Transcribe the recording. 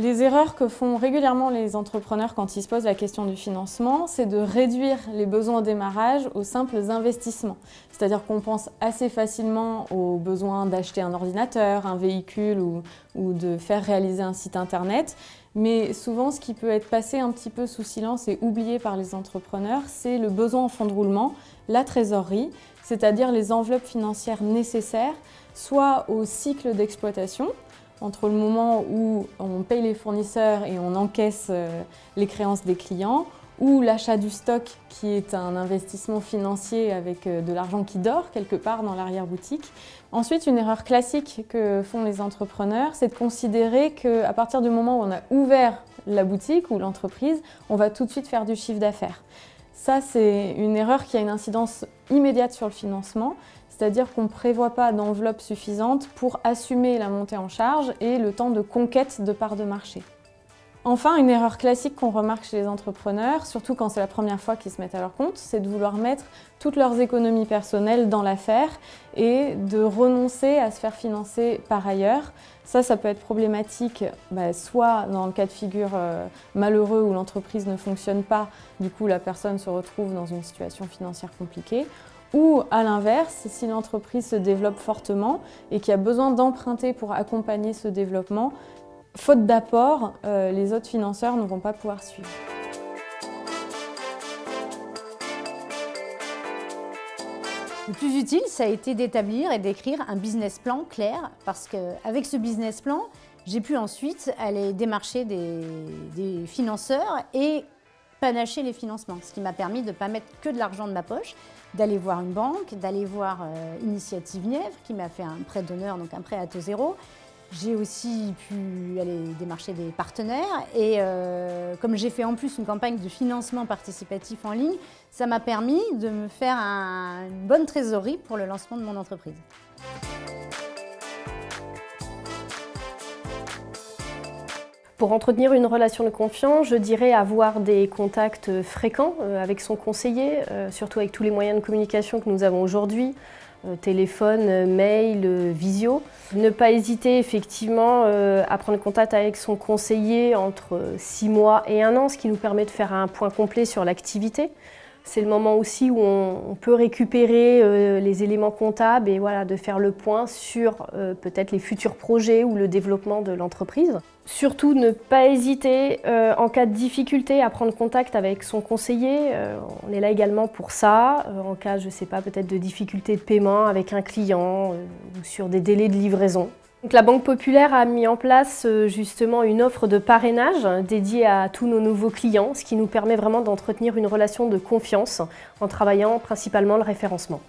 Les erreurs que font régulièrement les entrepreneurs quand ils se posent la question du financement, c'est de réduire les besoins au démarrage aux simples investissements. C'est-à-dire qu'on pense assez facilement aux besoins d'acheter un ordinateur, un véhicule ou de faire réaliser un site internet. Mais souvent, ce qui peut être passé un petit peu sous silence et oublié par les entrepreneurs, c'est le besoin en fonds de roulement, la trésorerie, c'est-à-dire les enveloppes financières nécessaires, soit au cycle d'exploitation, entre le moment où on paye les fournisseurs et on encaisse les créances des clients, ou l'achat du stock qui est un investissement financier avec de l'argent qui dort quelque part dans l'arrière-boutique. Ensuite, une erreur classique que font les entrepreneurs, c'est de considérer qu'à partir du moment où on a ouvert la boutique ou l'entreprise, on va tout de suite faire du chiffre d'affaires. Ça, c'est une erreur qui a une incidence immédiate sur le financement, c'est-à-dire qu'on ne prévoit pas d'enveloppe suffisante pour assumer la montée en charge et le temps de conquête de parts de marché. Enfin, une erreur classique qu'on remarque chez les entrepreneurs, surtout quand c'est la première fois qu'ils se mettent à leur compte, c'est de vouloir mettre toutes leurs économies personnelles dans l'affaire et de renoncer à se faire financer par ailleurs. Ça peut être problématique, soit dans le cas de figure malheureux où l'entreprise ne fonctionne pas, du coup la personne se retrouve dans une situation financière compliquée, ou à l'inverse, si l'entreprise se développe fortement et qu'il y a besoin d'emprunter pour accompagner ce développement, faute d'apport, les autres financeurs ne vont pas pouvoir suivre. Le plus utile, ça a été d'établir et d'écrire un business plan clair, parce qu'avec ce business plan, j'ai pu ensuite aller démarcher des financeurs et panacher les financements, ce qui m'a permis de ne pas mettre que de l'argent de ma poche, d'aller voir une banque, d'aller voir Initiative Nièvre, qui m'a fait un prêt d'honneur, donc un prêt à taux zéro. J'ai aussi pu aller démarcher des partenaires et comme j'ai fait en plus une campagne de financement participatif en ligne, ça m'a permis de me faire une bonne trésorerie pour le lancement de mon entreprise. Pour entretenir une relation de confiance, je dirais avoir des contacts fréquents avec son conseiller, surtout avec tous les moyens de communication que nous avons aujourd'hui. Téléphone, mail, visio. Ne pas hésiter effectivement à prendre contact avec son conseiller entre 6 mois et 1 an, ce qui nous permet de faire un point complet sur l'activité. C'est le moment aussi où on peut récupérer les éléments comptables et voilà, de faire le point sur peut-être les futurs projets ou le développement de l'entreprise. Surtout ne pas hésiter en cas de difficulté à prendre contact avec son conseiller. On est là également pour ça, en cas, je ne sais pas, peut-être de difficulté de paiement avec un client ou sur des délais de livraison. Donc, la Banque Populaire a mis en place justement une offre de parrainage dédiée à tous nos nouveaux clients, ce qui nous permet vraiment d'entretenir une relation de confiance en travaillant principalement le référencement.